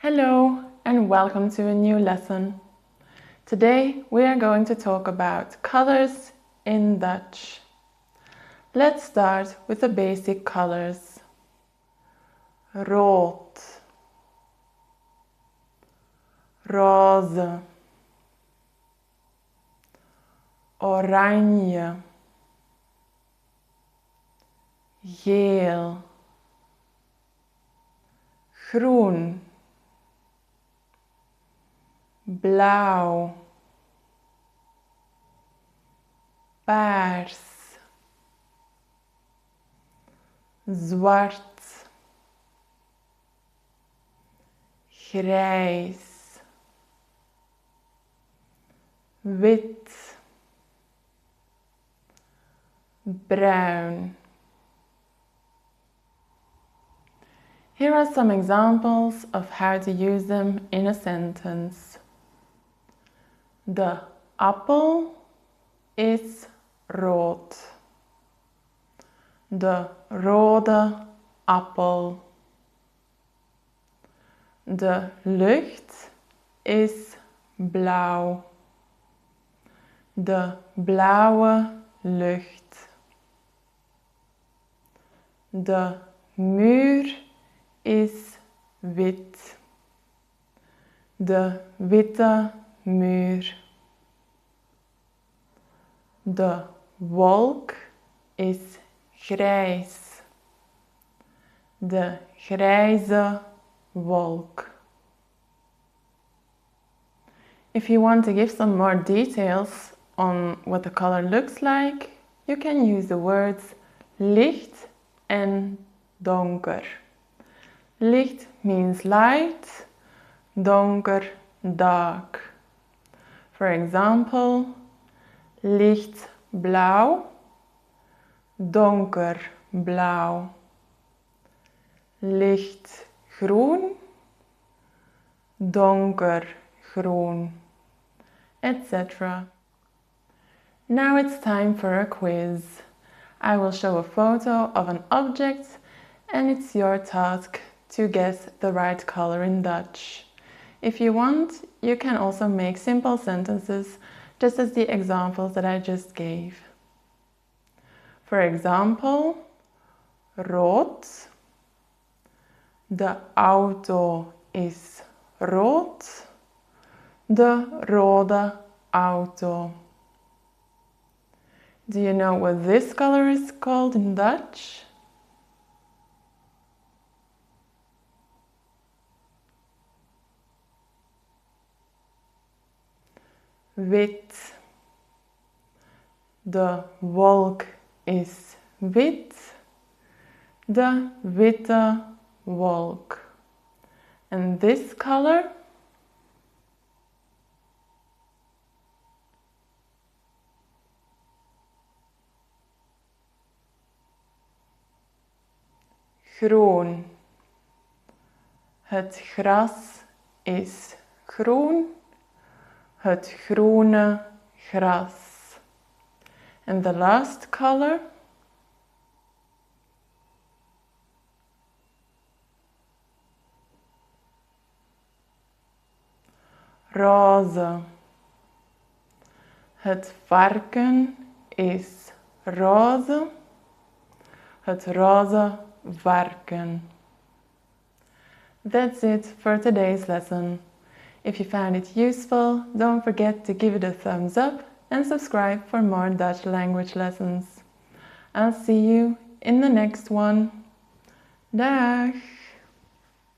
Hello and welcome to a new lesson. Today we are going to talk about colors in Dutch. Let's start with the basic colors. Rood, roze, oranje, geel, groen, blauw, paars, zwart, grijs, wit, bruin. Here are some examples of how to use them in a sentence. De appel is rood. De rode appel. De lucht is blauw. De blauwe lucht. De muur is wit. De witte muur. De wolk is grijs. De grijze wolk. If you want to give some more details on what the color looks like, you can use the words licht and donker. Licht means light, donker, dark. For example, lichtblauw, donkerblauw. Lichtgroen, donkergroen, etc. Now it's time for a quiz. I will show a photo of an object and it's your task to guess the right color in Dutch. If you want, you can also make simple sentences just as the examples that I just gave. For example, rood. De auto is rood. De rode auto. Do you know what this color is called in Dutch? Wit. De wolk is wit. De witte wolk. And this color? Groen. Het gras is groen. Het groene gras. And the last color? Roze. Het varken is roze. Het roze varken. That's it for today's lesson. If you found it useful, don't forget to give it a thumbs up and subscribe for more Dutch language lessons. I'll see you in the next one. Dag!